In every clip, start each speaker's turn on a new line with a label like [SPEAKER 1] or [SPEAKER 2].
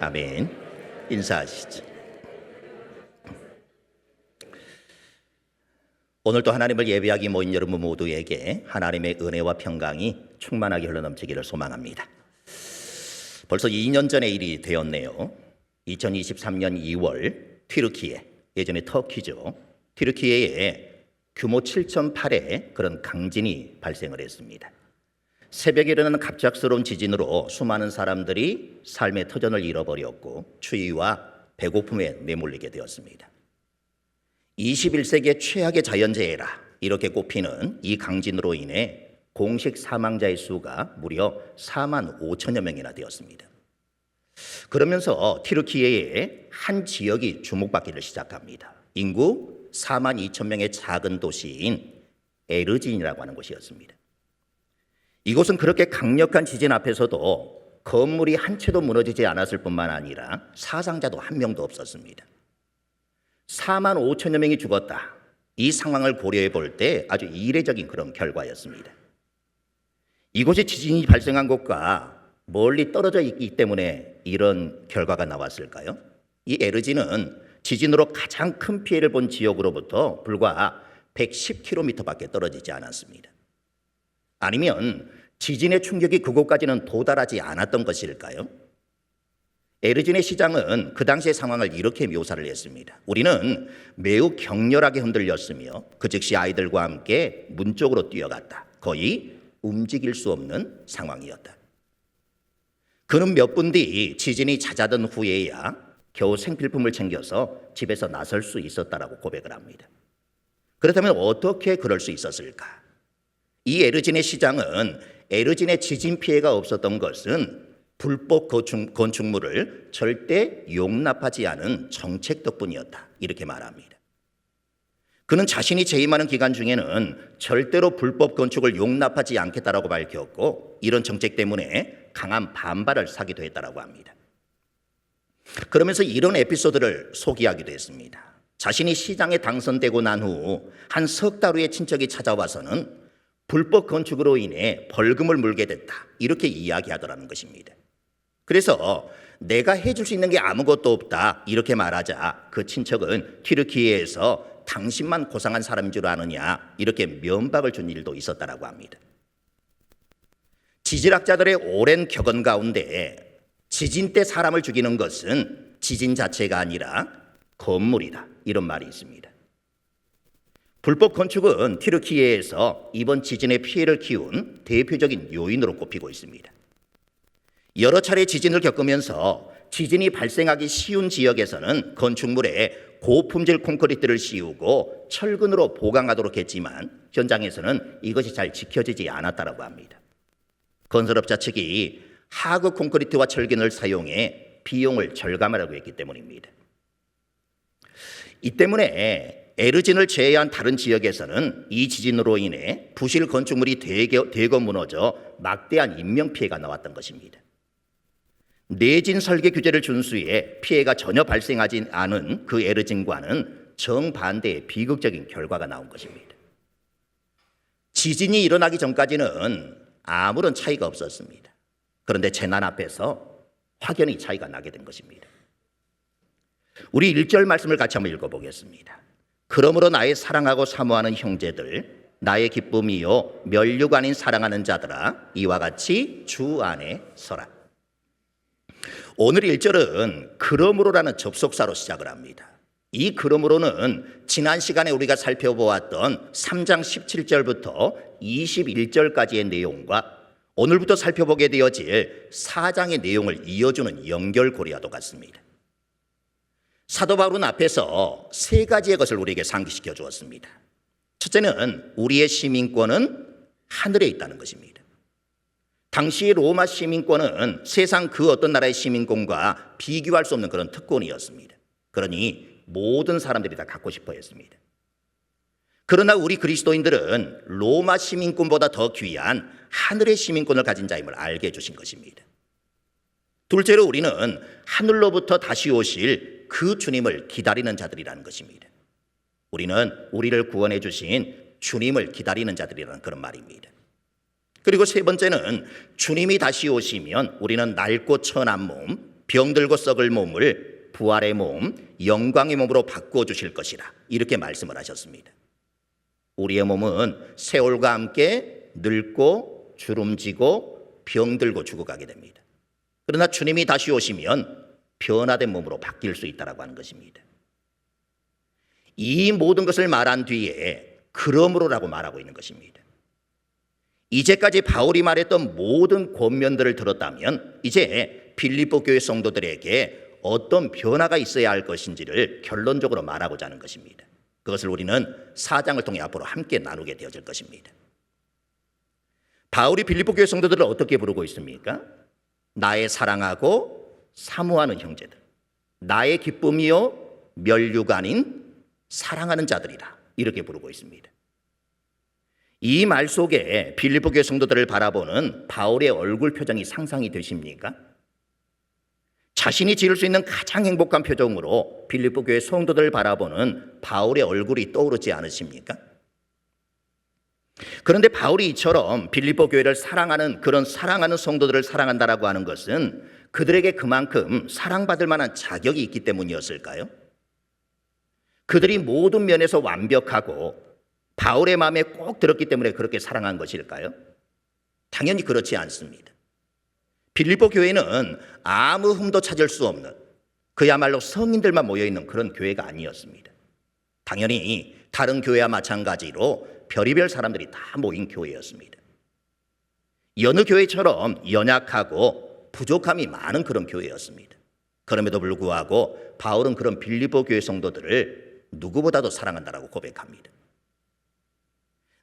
[SPEAKER 1] 아멘. 인사하시죠. 오늘도 하나님을 예배하기 모인 여러분 모두에게 하나님의 은혜와 평강이 충만하게 흘러넘치기를 소망합니다. 벌써 2년 전의 일이 되었네요. 2023년 2월 튀르키예, 예전에 터키죠. 튀르키예에 규모 7.8의 그런 강진이 발생을 했습니다. 새벽에 일어나는 갑작스러운 지진으로 수많은 사람들이 삶의 터전을 잃어버렸고 추위와 배고픔에 내몰리게 되었습니다. 21세기의 최악의 자연재해라 이렇게 꼽히는 이 강진으로 인해 공식 사망자의 수가 무려 4만 5천여 명이나 되었습니다. 그러면서 튀르키예의 한 지역이 주목받기를 시작합니다. 인구 4만 2천 명의 작은 도시인 에르진이라고 하는 곳이었습니다. 이곳은 그렇게 강력한 지진 앞에서도 건물이 한 채도 무너지지 않았을 뿐만 아니라 사상자도 한 명도 없었습니다. 4만 5천여 명이 죽었다. 이 상황을 고려해 볼 때 아주 이례적인 그런 결과였습니다. 이곳에 지진이 발생한 곳과 멀리 떨어져 있기 때문에 이런 결과가 나왔을까요? 이 에르진은 지진으로 가장 큰 피해를 본 지역으로부터 불과 110km밖에 떨어지지 않았습니다. 아니면 지진의 충격이 그곳까지는 도달하지 않았던 것일까요? 에르진의 시장은 그 당시의 상황을 이렇게 묘사를 했습니다. 우리는 매우 격렬하게 흔들렸으며 그 즉시 아이들과 함께 문 쪽으로 뛰어갔다. 거의 움직일 수 없는 상황이었다. 그는 몇 분 뒤 지진이 잦아든 후에야 겨우 생필품을 챙겨서 집에서 나설 수 있었다라고 고백을 합니다. 그렇다면 어떻게 그럴 수 있었을까? 이 에르진의 시장은 에르진의 지진 피해가 없었던 것은 불법 건축물을 절대 용납하지 않은 정책 덕분이었다. 이렇게 말합니다. 그는 자신이 재임하는 기간 중에는 절대로 불법 건축을 용납하지 않겠다라고 밝혔고 이런 정책 때문에 강한 반발을 사기도 했다라고 합니다. 그러면서 이런 에피소드를 소개하기도 했습니다. 자신이 시장에 당선되고 난 후 한 석 달 후에 친척이 찾아와서는 불법 건축으로 인해 벌금을 물게 됐다. 이렇게 이야기하더라는 것입니다. 그래서 내가 해줄 수 있는 게 아무것도 없다. 이렇게 말하자 그 친척은 튀르키예에서 당신만 고상한 사람인 줄 아느냐 이렇게 면박을 준 일도 있었다라고 합니다. 지질학자들의 오랜 격언 가운데 지진 때 사람을 죽이는 것은 지진 자체가 아니라 건물이다. 이런 말이 있습니다. 불법 건축은 튀르키예에서 이번 지진의 피해를 키운 대표적인 요인으로 꼽히고 있습니다. 여러 차례 지진을 겪으면서 지진이 발생하기 쉬운 지역에서는 건축물에 고품질 콘크리트를 씌우고 철근으로 보강하도록 했지만 현장에서는 이것이 잘 지켜지지 않았다고 합니다. 건설업자 측이 하급 콘크리트와 철근을 사용해 비용을 절감하려고 했기 때문입니다. 이 때문에 에르진을 제외한 다른 지역에서는 이 지진으로 인해 부실 건축물이 대거 무너져 막대한 인명피해가 나왔던 것입니다. 내진 설계 규제를 준수해 피해가 전혀 발생하지 않은 그 에르진과는 정반대의 비극적인 결과가 나온 것입니다. 지진이 일어나기 전까지는 아무런 차이가 없었습니다. 그런데 재난 앞에서 확연히 차이가 나게 된 것입니다. 우리 1절 말씀을 같이 한번 읽어보겠습니다. 그러므로 나의 사랑하고 사모하는 형제들, 나의 기쁨이요 멸류가 아닌 사랑하는 자들아, 이와 같이 주 안에 서라. 오늘 1절은 그러므로라는 접속사로 시작을 합니다. 이 그러므로는 지난 시간에 우리가 살펴보았던 3장 17절부터 21절까지의 내용과 오늘부터 살펴보게 되어질 4장의 내용을 이어주는 연결고리와도 같습니다. 사도 바울은 앞에서 세 가지의 것을 우리에게 상기시켜 주었습니다. 첫째는 우리의 시민권은 하늘에 있다는 것입니다. 당시 로마 시민권은 세상 그 어떤 나라의 시민권과 비교할 수 없는 그런 특권이었습니다. 그러니 모든 사람들이 다 갖고 싶어 했습니다. 그러나 우리 그리스도인들은 로마 시민권보다 더 귀한 하늘의 시민권을 가진 자임을 알게 해주신 것입니다. 둘째로 우리는 하늘로부터 다시 오실 그 주님을 기다리는 자들이라는 것입니다. 우리는 우리를 구원해 주신 주님을 기다리는 자들이라는 그런 말입니다. 그리고 세 번째는 주님이 다시 오시면 우리는 낡고 천한 몸, 병들고 썩을 몸을 부활의 몸, 영광의 몸으로 바꿔주실 것이라 이렇게 말씀을 하셨습니다. 우리의 몸은 세월과 함께 늙고 주름지고 병들고 죽어가게 됩니다. 그러나 주님이 다시 오시면 변화된 몸으로 바뀔 수 있다고 하는 것입니다. 이 모든 것을 말한 뒤에 그러므로라고 말하고 있는 것입니다. 이제까지 바울이 말했던 모든 권면들을 들었다면 이제 빌립보 교회 성도들에게 어떤 변화가 있어야 할 것인지를 결론적으로 말하고자 하는 것입니다. 그것을 우리는 4장을 통해 앞으로 함께 나누게 되어질 것입니다. 바울이 빌립보 교회 성도들을 어떻게 부르고 있습니까? 나의 사랑하고 사모하는 형제들, 나의 기쁨이요 멸류가 아닌 사랑하는 자들이라 이렇게 부르고 있습니다. 이 말 속에 빌립보 교회 성도들을 바라보는 바울의 얼굴 표정이 상상이 되십니까? 자신이 지을 수 있는 가장 행복한 표정으로 빌립보 교회 성도들을 바라보는 바울의 얼굴이 떠오르지 않으십니까? 그런데 바울이 이처럼 빌립보 교회를 사랑하는 그런 사랑하는 성도들을 사랑한다라고 하는 것은 그들에게 그만큼 사랑받을 만한 자격이 있기 때문이었을까요? 그들이 모든 면에서 완벽하고 바울의 마음에 꼭 들었기 때문에 그렇게 사랑한 것일까요? 당연히 그렇지 않습니다. 빌립보 교회는 아무 흠도 찾을 수 없는 그야말로 성인들만 모여있는 그런 교회가 아니었습니다. 당연히 다른 교회와 마찬가지로 별의별 사람들이 다 모인 교회였습니다. 여느 교회처럼 연약하고 부족함이 많은 그런 교회였습니다. 그럼에도 불구하고 바울은 그런 빌립보 교회 성도들을 누구보다도 사랑한다라고 고백합니다.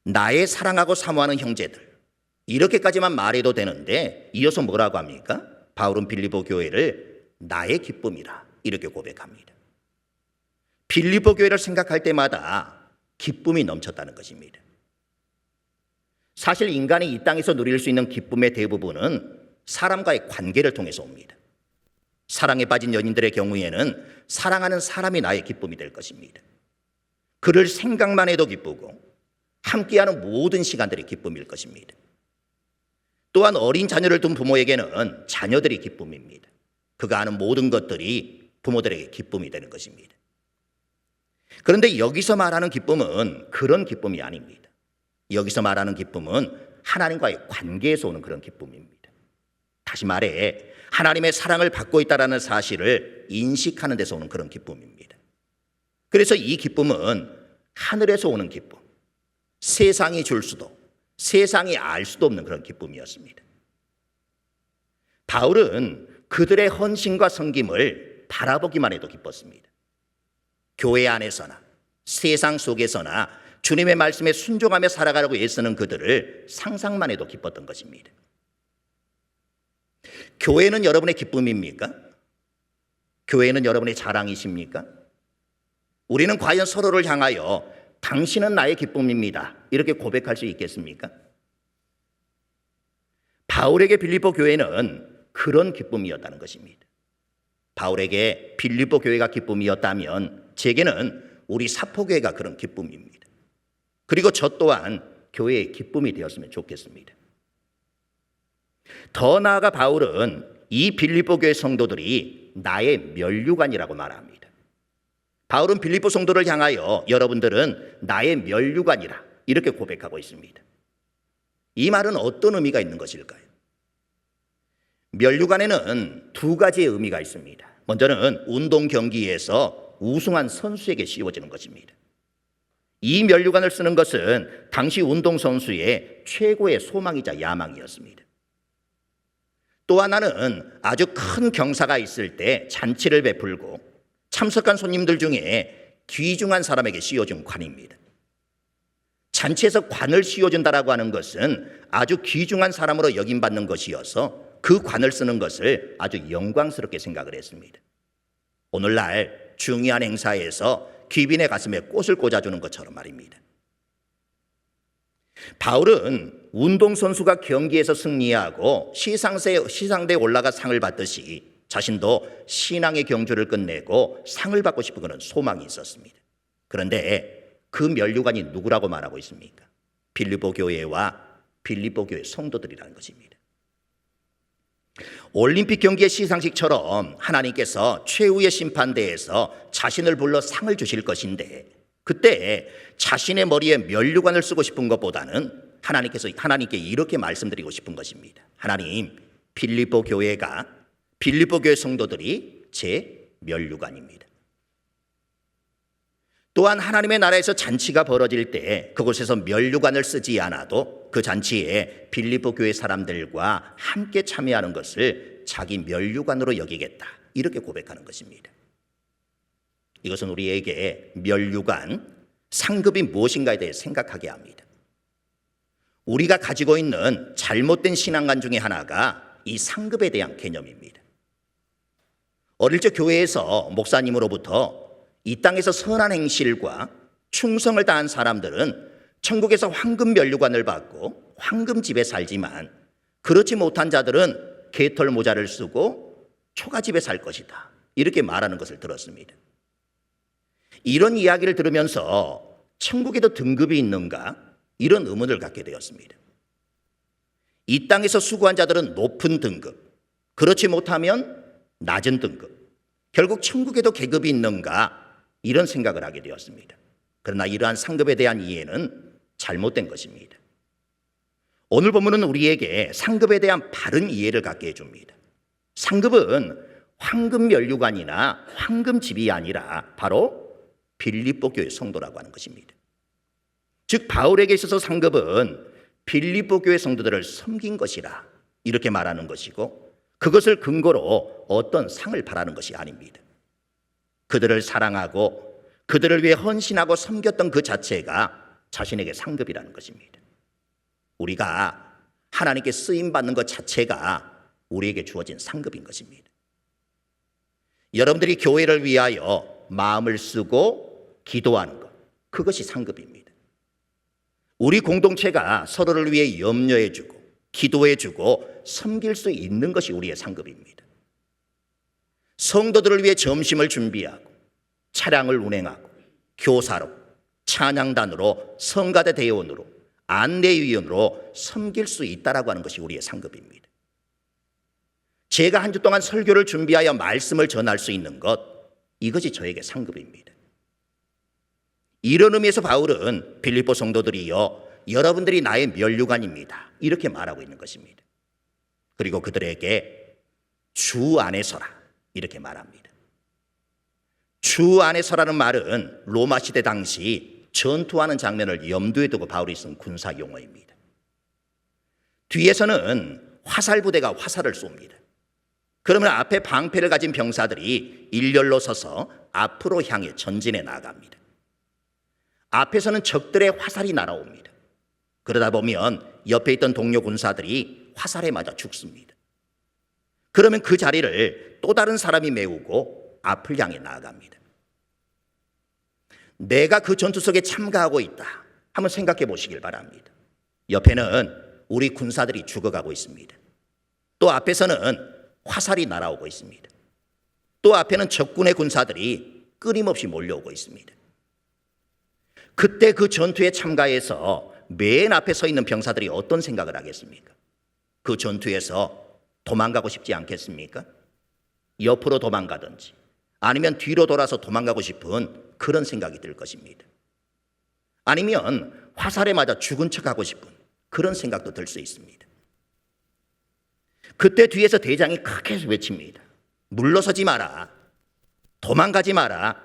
[SPEAKER 1] 나의 사랑하고 사모하는 형제들, 이렇게까지만 말해도 되는데 이어서 뭐라고 합니까? 바울은 빌립보 교회를 나의 기쁨이라 이렇게 고백합니다. 빌립보 교회를 생각할 때마다 기쁨이 넘쳤다는 것입니다. 사실 인간이 이 땅에서 누릴 수 있는 기쁨의 대부분은 사람과의 관계를 통해서 옵니다. 사랑에 빠진 연인들의 경우에는 사랑하는 사람이 나의 기쁨이 될 것입니다. 그를 생각만 해도 기쁘고 함께하는 모든 시간들이 기쁨일 것입니다. 또한 어린 자녀를 둔 부모에게는 자녀들이 기쁨입니다. 그가 하는 모든 것들이 부모들에게 기쁨이 되는 것입니다. 그런데 여기서 말하는 기쁨은 그런 기쁨이 아닙니다. 여기서 말하는 기쁨은 하나님과의 관계에서 오는 그런 기쁨입니다. 다시 말해 하나님의 사랑을 받고 있다는 사실을 인식하는 데서 오는 그런 기쁨입니다. 그래서 이 기쁨은 하늘에서 오는 기쁨, 세상이 줄 수도 세상이 알 수도 없는 그런 기쁨이었습니다. 바울은 그들의 헌신과 섬김을 바라보기만 해도 기뻤습니다. 교회 안에서나 세상 속에서나 주님의 말씀에 순종하며 살아가려고 애쓰는 그들을 상상만 해도 기뻤던 것입니다. 교회는 여러분의 기쁨입니까? 교회는 여러분의 자랑이십니까? 우리는 과연 서로를 향하여 당신은 나의 기쁨입니다 이렇게 고백할 수 있겠습니까? 바울에게 빌립보 교회는 그런 기쁨이었다는 것입니다. 바울에게 빌립보 교회가 기쁨이었다면 제게는 우리 사포교회가 그런 기쁨입니다. 그리고 저 또한 교회의 기쁨이 되었으면 좋겠습니다. 더 나아가 바울은 이 빌립보 교회 성도들이 나의 면류관이라고 말합니다. 바울은 빌립보 성도를 향하여 여러분들은 나의 면류관이라 이렇게 고백하고 있습니다. 이 말은 어떤 의미가 있는 것일까요? 면류관에는 두 가지의 의미가 있습니다. 먼저는 운동 경기에서 우승한 선수에게 씌워지는 것입니다. 이 면류관을 쓰는 것은 당시 운동선수의 최고의 소망이자 야망이었습니다. 또 하나는 아주 큰 경사가 있을 때 잔치를 베풀고 참석한 손님들 중에 귀중한 사람에게 씌워준 관입니다. 잔치에서 관을 씌워준다라고 하는 것은 아주 귀중한 사람으로 여김받는 것이어서 그 관을 쓰는 것을 아주 영광스럽게 생각을 했습니다. 오늘날 중요한 행사에서 귀빈의 가슴에 꽃을 꽂아주는 것처럼 말입니다. 바울은 운동선수가 경기에서 승리하고 시상대에 올라가 상을 받듯이 자신도 신앙의 경주를 끝내고 상을 받고 싶은 그런 소망이 있었습니다. 그런데 그 면류관이 누구라고 말하고 있습니까? 빌립보 교회와 빌립보 교회 성도들이라는 것입니다. 올림픽 경기의 시상식처럼 하나님께서 최후의 심판대에서 자신을 불러 상을 주실 것인데, 그때 자신의 머리에 면류관을 쓰고 싶은 것보다는 하나님께 이렇게 말씀드리고 싶은 것입니다. 하나님, 빌립보 교회 성도들이 제 면류관입니다. 또한 하나님의 나라에서 잔치가 벌어질 때 그곳에서 면류관을 쓰지 않아도 그 잔치에 빌립보 교회 사람들과 함께 참여하는 것을 자기 면류관으로 여기겠다, 이렇게 고백하는 것입니다. 이것은 우리에게 면류관, 상급이 무엇인가에 대해 생각하게 합니다. 우리가 가지고 있는 잘못된 신앙관 중에 하나가 이 상급에 대한 개념입니다. 어릴 적 교회에서 목사님으로부터 이 땅에서 선한 행실과 충성을 다한 사람들은 천국에서 황금 면류관을 받고 황금 집에 살지만, 그렇지 못한 자들은 개털 모자를 쓰고 초가집에 살 것이다, 이렇게 말하는 것을 들었습니다. 이런 이야기를 들으면서 천국에도 등급이 있는가, 이런 의문을 갖게 되었습니다. 이 땅에서 수고한 자들은 높은 등급, 그렇지 못하면 낮은 등급, 결국 천국에도 계급이 있는가, 이런 생각을 하게 되었습니다. 그러나 이러한 상급에 대한 이해는 잘못된 것입니다. 오늘 본문은 우리에게 상급에 대한 바른 이해를 갖게 해줍니다. 상급은 황금 면류관이나 황금 집이 아니라 바로 빌립보 교회 성도라고 하는 것입니다. 즉 바울에게 있어서 상급은 빌립보 교회 성도들을 섬긴 것이라, 이렇게 말하는 것이고, 그것을 근거로 어떤 상을 바라는 것이 아닙니다. 그들을 사랑하고 그들을 위해 헌신하고 섬겼던 그 자체가 자신에게 상급이라는 것입니다. 우리가 하나님께 쓰임받는 것 자체가 우리에게 주어진 상급인 것입니다. 여러분들이 교회를 위하여 마음을 쓰고 기도하는 것, 그것이 상급입니다. 우리 공동체가 서로를 위해 염려해주고 기도해주고 섬길 수 있는 것이 우리의 상급입니다. 성도들을 위해 점심을 준비하고 차량을 운행하고 교사로, 찬양단으로, 성가대 대원으로, 안내위원으로 섬길 수 있다라고 하는 것이 우리의 상급입니다. 제가 한 주 동안 설교를 준비하여 말씀을 전할 수 있는 것, 이것이 저에게 상급입니다. 이런 의미에서 바울은 빌립보 성도들이여, 여러분들이 나의 면류관입니다, 이렇게 말하고 있는 것입니다. 그리고 그들에게 주 안에서라, 이렇게 말합니다. 주 안에서라는 말은 로마 시대 당시 전투하는 장면을 염두에 두고 바울이 쓴 군사 용어입니다. 뒤에서는 화살 부대가 화살을 쏩니다. 그러면 앞에 방패를 가진 병사들이 일렬로 서서 앞으로 향해 전진해 나갑니다. 앞에서는 적들의 화살이 날아옵니다. 그러다 보면 옆에 있던 동료 군사들이 화살에 맞아 죽습니다. 그러면 그 자리를 또 다른 사람이 메우고 앞을 향해 나아갑니다. 내가 그 전투 속에 참가하고 있다, 한번 생각해 보시길 바랍니다. 옆에는 우리 군사들이 죽어가고 있습니다. 또 앞에서는 화살이 날아오고 있습니다. 또 앞에는 적군의 군사들이 끊임없이 몰려오고 있습니다. 그때 그 전투에 참가해서 맨 앞에 서 있는 병사들이 어떤 생각을 하겠습니까? 그 전투에서 도망가고 싶지 않겠습니까? 옆으로 도망가든지 아니면 뒤로 돌아서 도망가고 싶은 그런 생각이 들 것입니다. 아니면 화살에 맞아 죽은 척하고 싶은 그런 생각도 들 수 있습니다. 그때 뒤에서 대장이 크게 외칩니다. 물러서지 마라. 도망가지 마라.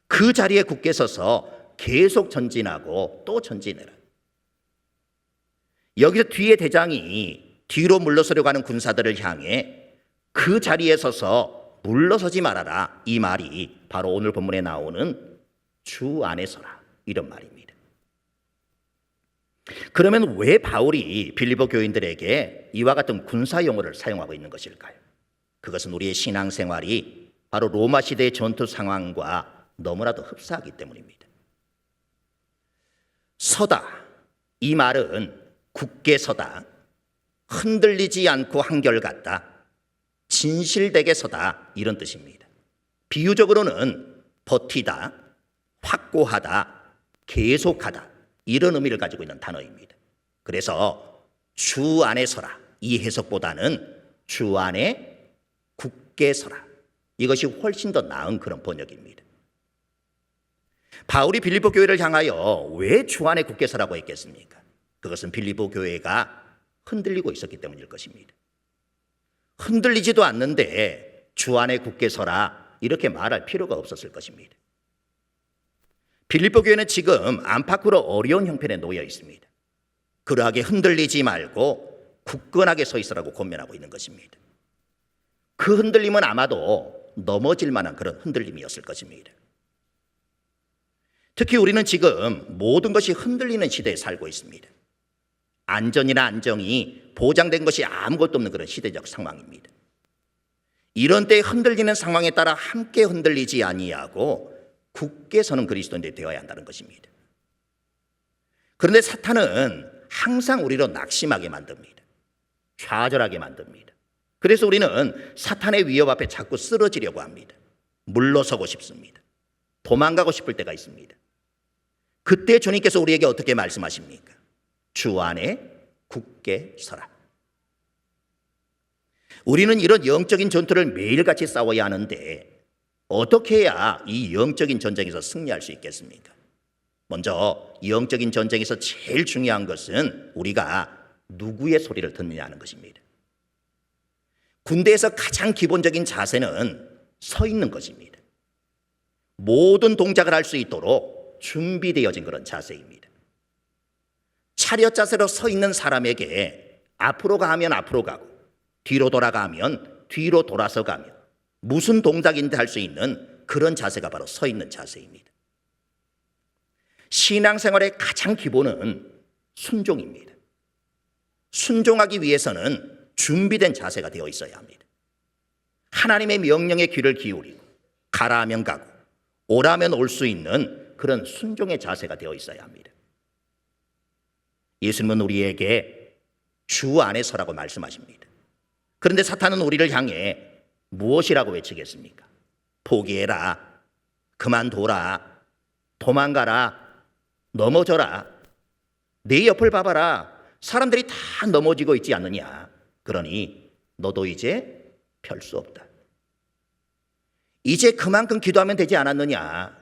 [SPEAKER 1] 그 자리에 굳게 서서 계속 전진하고 또 전진해라. 여기서 뒤에 대장이 뒤로 물러서려고 하는 군사들을 향해 그 자리에 서서 물러서지 말아라, 이 말이 바로 오늘 본문에 나오는 주 안에 서라, 이런 말입니다. 그러면 왜 바울이 빌립보 교인들에게 이와 같은 군사 용어를 사용하고 있는 것일까요? 그것은 우리의 신앙생활이 바로 로마 시대의 전투 상황과 너무나도 흡사하기 때문입니다. 서다, 이 말은 굳게 서다, 흔들리지 않고 한결같다, 진실되게 서다, 이런 뜻입니다. 비유적으로는 버티다, 확고하다, 계속하다, 이런 의미를 가지고 있는 단어입니다. 그래서 주 안에 서라, 이 해석보다는 주 안에 굳게 서라. 이것이 훨씬 더 나은 그런 번역입니다. 바울이 빌립보 교회를 향하여 왜 주 안에 굳게 서라고 했겠습니까? 그것은 빌립보 교회가 흔들리고 있었기 때문일 것입니다. 흔들리지도 않는데 주 안에 굳게 서라 이렇게 말할 필요가 없었을 것입니다. 빌립보 교회는 지금 안팎으로 어려운 형편에 놓여 있습니다. 그러하게 흔들리지 말고 굳건하게 서 있으라고 권면하고 있는 것입니다. 그 흔들림은 아마도 넘어질 만한 그런 흔들림이었을 것입니다. 특히 우리는 지금 모든 것이 흔들리는 시대에 살고 있습니다. 안전이나 안정이 보장된 것이 아무것도 없는 그런 시대적 상황입니다. 이런 때에 흔들리는 상황에 따라 함께 흔들리지 아니하고 굳게 서는 그리스도인들이 되어야 한다는 것입니다. 그런데 사탄은 항상 우리로 낙심하게 만듭니다. 좌절하게 만듭니다. 그래서 우리는 사탄의 위협 앞에 자꾸 쓰러지려고 합니다. 물러서고 싶습니다. 도망가고 싶을 때가 있습니다. 그때 주님께서 우리에게 어떻게 말씀하십니까? 주 안에 굳게 서라. 우리는 이런 영적인 전투를 매일같이 싸워야 하는데 어떻게 해야 이 영적인 전쟁에서 승리할 수 있겠습니까? 먼저 영적인 전쟁에서 제일 중요한 것은 우리가 누구의 소리를 듣느냐 하는 것입니다. 군대에서 가장 기본적인 자세는 서 있는 것입니다. 모든 동작을 할 수 있도록 준비되어진 그런 자세입니다. 차렷 자세로 서 있는 사람에게 앞으로 가면 앞으로 가고 뒤로 돌아가면 뒤로 돌아서 가며 무슨 동작인지 할 수 있는 그런 자세가 바로 서 있는 자세입니다. 신앙생활의 가장 기본은 순종입니다. 순종하기 위해서는 준비된 자세가 되어 있어야 합니다. 하나님의 명령에 귀를 기울이고 가라 하면 가고 오라면 올 수 있는 그런 순종의 자세가 되어 있어야 합니다. 예수님은 우리에게 주 안에 서라고 말씀하십니다. 그런데 사탄은 우리를 향해 무엇이라고 외치겠습니까? 포기해라, 그만둬라, 도망가라, 넘어져라, 내 옆을 봐봐라, 사람들이 다 넘어지고 있지 않느냐, 그러니 너도 이제 별 수 없다. 이제 그만큼 기도하면 되지 않았느냐,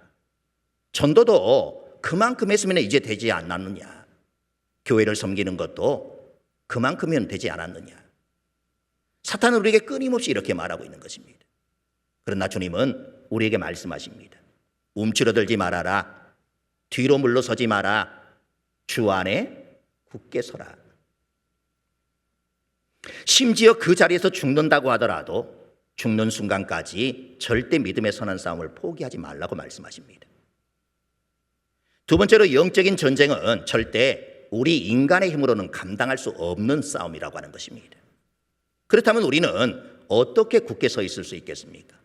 [SPEAKER 1] 전도도 그만큼 했으면 이제 되지 않았느냐, 교회를 섬기는 것도 그만큼이면 되지 않았느냐. 사탄은 우리에게 끊임없이 이렇게 말하고 있는 것입니다. 그러나 주님은 우리에게 말씀하십니다. 움츠러들지 말아라, 뒤로 물러서지 마라, 주 안에 굳게 서라. 심지어 그 자리에서 죽는다고 하더라도 죽는 순간까지 절대 믿음의 선한 싸움을 포기하지 말라고 말씀하십니다. 두 번째로 영적인 전쟁은 절대 우리 인간의 힘으로는 감당할 수 없는 싸움이라고 하는 것입니다. 그렇다면 우리는 어떻게 굳게 서 있을 수 있겠습니까?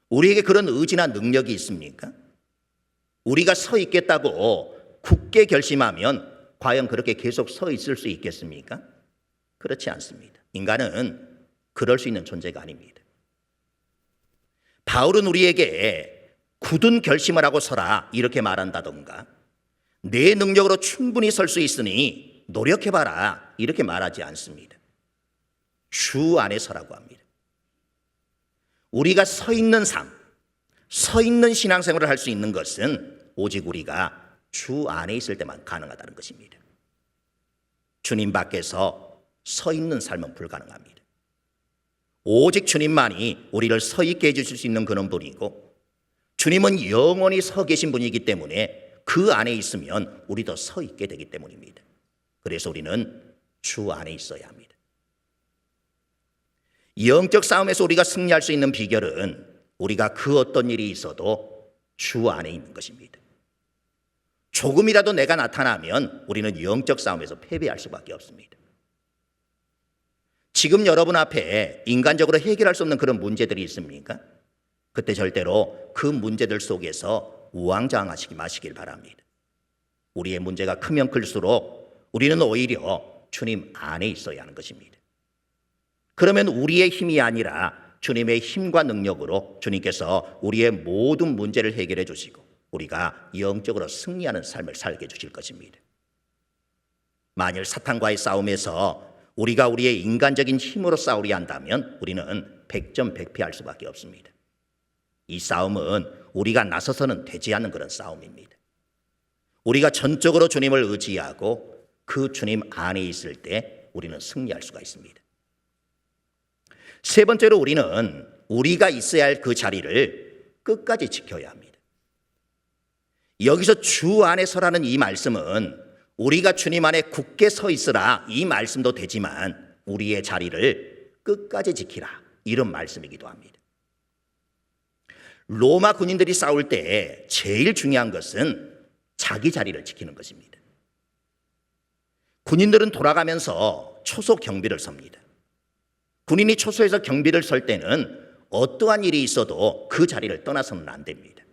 [SPEAKER 1] 우리에게 그런 의지나 능력이 있습니까? 우리가 서 있겠다고 굳게 결심하면 과연 그렇게 계속 서 있을 수 있겠습니까? 그렇지 않습니다. 인간은 그럴 수 있는 존재가 아닙니다. 바울은 우리에게 굳은 결심을 하고 서라 이렇게 말한다던가 내 능력으로 충분히 설 수 있으니 노력해봐라 이렇게 말하지 않습니다. 주 안에 서라고 합니다. 우리가 서 있는 삶, 서 있는 신앙생활을 할 수 있는 것은 오직 우리가 주 안에 있을 때만 가능하다는 것입니다. 주님 밖에서 서 있는 삶은 불가능합니다. 오직 주님만이 우리를 서 있게 해주실 수 있는 그런 분이고 주님은 영원히 서 계신 분이기 때문에 그 안에 있으면 우리도 서 있게 되기 때문입니다. 그래서 우리는 주 안에 있어야 합니다. 영적 싸움에서 우리가 승리할 수 있는 비결은 우리가 그 어떤 일이 있어도 주 안에 있는 것입니다. 조금이라도 내가 나타나면 우리는 영적 싸움에서 패배할 수밖에 없습니다. 지금 여러분 앞에 인간적으로 해결할 수 없는 그런 문제들이 있습니까? 그때 절대로 그 문제들 속에서 우왕좌왕하시지 마시길 바랍니다. 우리의 문제가 크면 클수록 우리는 오히려 주님 안에 있어야 하는 것입니다. 그러면 우리의 힘이 아니라 주님의 힘과 능력으로 주님께서 우리의 모든 문제를 해결해 주시고 우리가 영적으로 승리하는 삶을 살게 해주실 것입니다. 만일 사탄과의 싸움에서 우리가 우리의 인간적인 힘으로 싸우려 한다면 우리는 백전백패할 수밖에 없습니다. 이 싸움은 우리가 나서서는 되지 않는 그런 싸움입니다. 우리가 전적으로 주님을 의지하고 그 주님 안에 있을 때 우리는 승리할 수가 있습니다. 세 번째로 우리는 우리가 있어야 할 그 자리를 끝까지 지켜야 합니다. 여기서 주 안에 서라는 이 말씀은 우리가 주님 안에 굳게 서 있으라 이 말씀도 되지만 우리의 자리를 끝까지 지키라 이런 말씀이기도 합니다. 로마 군인들이 싸울 때 제일 중요한 것은 자기 자리를 지키는 것입니다. 군인들은 돌아가면서 초소 경비를 섭니다. 군인이 초소에서 경비를 설 때는 어떠한 일이 있어도 그 자리를 떠나서는 안 됩니다.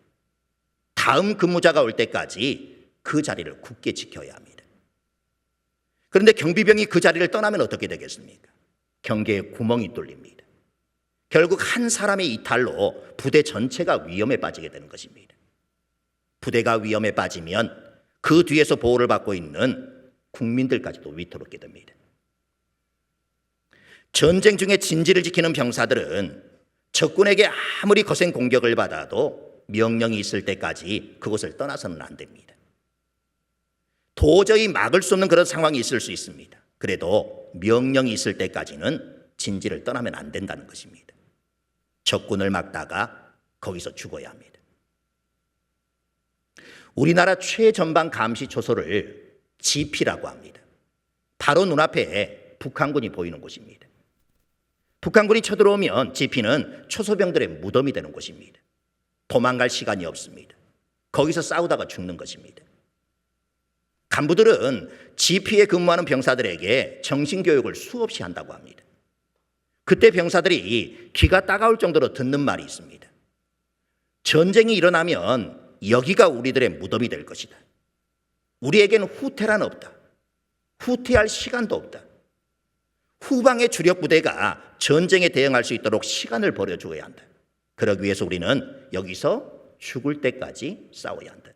[SPEAKER 1] 다음 근무자가 올 때까지 그 자리를 굳게 지켜야 합니다. 그런데 경비병이 그 자리를 떠나면 어떻게 되겠습니까? 경계에 구멍이 뚫립니다. 결국 한 사람의 이탈로 부대 전체가 위험에 빠지게 되는 것입니다. 부대가 위험에 빠지면 그 뒤에서 보호를 받고 있는 국민들까지도 위태롭게 됩니다. 전쟁 중에 진지를 지키는 병사들은 적군에게 아무리 거센 공격을 받아도 명령이 있을 때까지 그곳을 떠나서는 안 됩니다. 도저히 막을 수 없는 그런 상황이 있을 수 있습니다. 그래도 명령이 있을 때까지는 진지를 떠나면 안 된다는 것입니다. 적군을 막다가 거기서 죽어야 합니다. 우리나라 최전방 감시 초소를 GP라고 합니다. 바로 눈앞에 북한군이 보이는 곳입니다. 북한군이 쳐들어오면 GP는 초소병들의 무덤이 되는 곳입니다. 도망갈 시간이 없습니다. 거기서 싸우다가 죽는 것입니다. 간부들은 GP에 근무하는 병사들에게 정신교육을 수없이 한다고 합니다. 그때 병사들이 귀가 따가울 정도로 듣는 말이 있습니다. 전쟁이 일어나면 여기가 우리들의 무덤이 될 것이다. 우리에게는 후퇴란 없다. 후퇴할 시간도 없다. 후방의 주력 부대가 전쟁에 대응할 수 있도록 시간을 벌어주어야 한다. 그러기 위해서 우리는 여기서 죽을 때까지 싸워야 한다.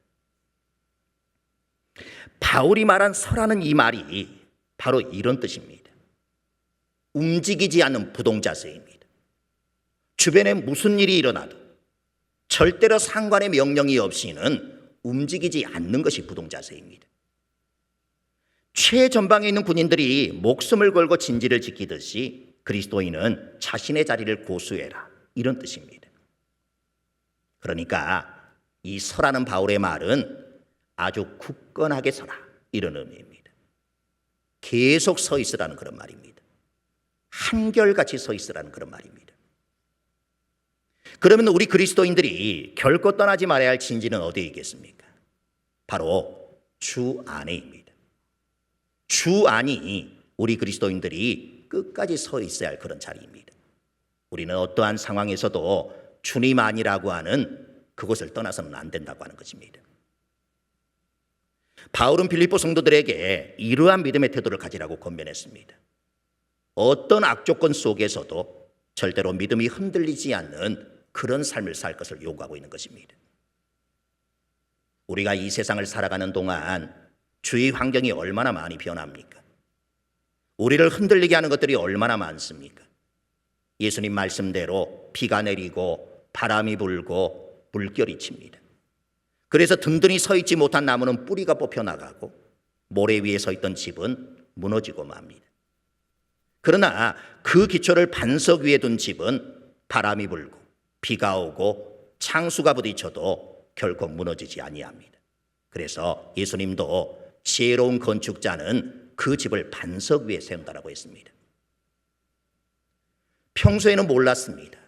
[SPEAKER 1] 바울이 말한 서라는 이 말이 바로 이런 뜻입니다. 움직이지 않는 부동자세입니다. 주변에 무슨 일이 일어나도 절대로 상관의 명령이 없이는 움직이지 않는 것이 부동자세입니다. 최전방에 있는 군인들이 목숨을 걸고 진지를 지키듯이 그리스도인은 자신의 자리를 고수해라 이런 뜻입니다. 그러니까 이 서라는 바울의 말은 아주 굳건하게 서라 이런 의미입니다. 계속 서 있으라는 그런 말입니다. 한결같이 서 있으라는 그런 말입니다. 그러면 우리 그리스도인들이 결코 떠나지 말아야 할 진지는 어디에 있겠습니까? 바로 주 안에입니다. 주 안이 우리 그리스도인들이 끝까지 서 있어야 할 그런 자리입니다. 우리는 어떠한 상황에서도 주님 안이라고 하는 그곳을 떠나서는 안 된다고 하는 것입니다. 바울은 빌립보 성도들에게 이러한 믿음의 태도를 가지라고 권면했습니다. 어떤 악조건 속에서도 절대로 믿음이 흔들리지 않는 그런 삶을 살 것을 요구하고 있는 것입니다. 우리가 이 세상을 살아가는 동안 주위 환경이 얼마나 많이 변합니까? 우리를 흔들리게 하는 것들이 얼마나 많습니까? 예수님 말씀대로 비가 내리고 바람이 불고 물결이 칩니다. 그래서 든든히 서 있지 못한 나무는 뿌리가 뽑혀나가고 모래 위에 서 있던 집은 무너지고 맙니다. 그러나 그 기초를 반석 위에 둔 집은 바람이 불고 비가 오고 창수가 부딪혀도 결코 무너지지 아니합니다. 그래서 예수님도 지혜로운 건축자는 그 집을 반석 위에 세운다라고 했습니다. 평소에는 몰랐습니다.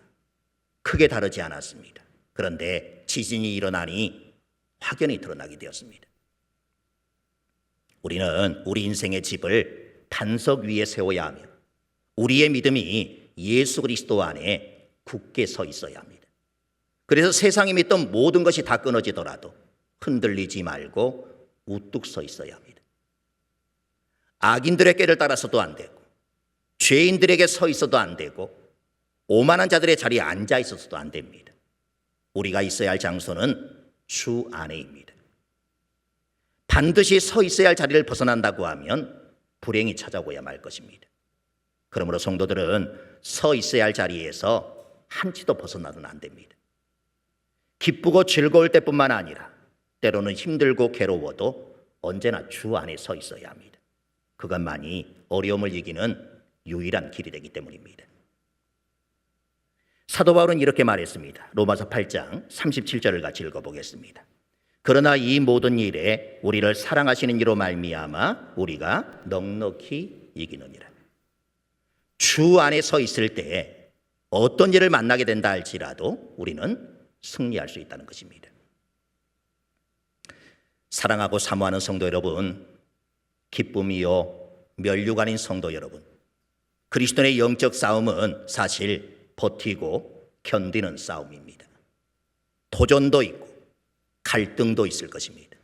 [SPEAKER 1] 크게 다르지 않았습니다. 그런데 지진이 일어나니 확연히 드러나게 되었습니다. 우리는 우리 인생의 집을 반석 위에 세워야 하며 우리의 믿음이 예수 그리스도 안에 굳게 서 있어야 합니다. 그래서 세상이 믿던 모든 것이 다 끊어지더라도 흔들리지 말고 우뚝 서 있어야 합니다. 악인들의 꾀를 따라서도 안 되고 죄인들에게 서 있어도 안 되고 오만한 자들의 자리에 앉아 있어서도 안 됩니다. 우리가 있어야 할 장소는 주 안에입니다. 반드시 서 있어야 할 자리를 벗어난다고 하면 불행이 찾아오야 말 것입니다. 그러므로 성도들은 서 있어야 할 자리에서 한치도 벗어나면 안 됩니다. 기쁘고 즐거울 때뿐만 아니라 때로는 힘들고 괴로워도 언제나 주 안에 서 있어야 합니다. 그것만이 어려움을 이기는 유일한 길이 되기 때문입니다. 사도 바울은 이렇게 말했습니다. 로마서 8장 37절을 같이 읽어보겠습니다. 그러나 이 모든 일에 우리를 사랑하시는 이로 말미암아 우리가 넉넉히 이기느니라. 주 안에 서 있을 때 어떤 일을 만나게 된다 할지라도 우리는 승리할 수 있다는 것입니다. 사랑하고 사모하는 성도 여러분, 기쁨이요 면류관인 성도 여러분, 그리스도인의 영적 싸움은 사실 버티고 견디는 싸움입니다. 도전도 있고 갈등도 있을 것입니다.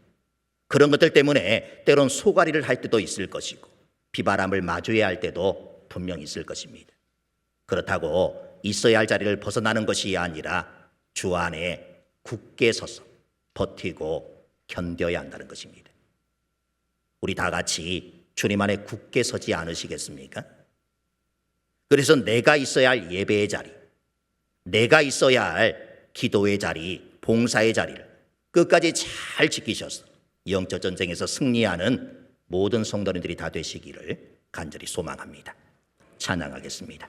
[SPEAKER 1] 그런 것들 때문에 때론 소가리를 할 때도 있을 것이고 비바람을 마주해야 할 때도 분명 있을 것입니다. 그렇다고 있어야 할 자리를 벗어나는 것이 아니라 주 안에 굳게 서서 버티고 견뎌야 한다는 것입니다. 우리 다 같이 주님 안에 굳게 서지 않으시겠습니까? 그래서 내가 있어야 할 예배의 자리, 내가 있어야 할 기도의 자리, 봉사의 자리를 끝까지 잘 지키셔서 영적 전쟁에서 승리하는 모든 성도님들이 다 되시기를 간절히 소망합니다. 찬양하겠습니다.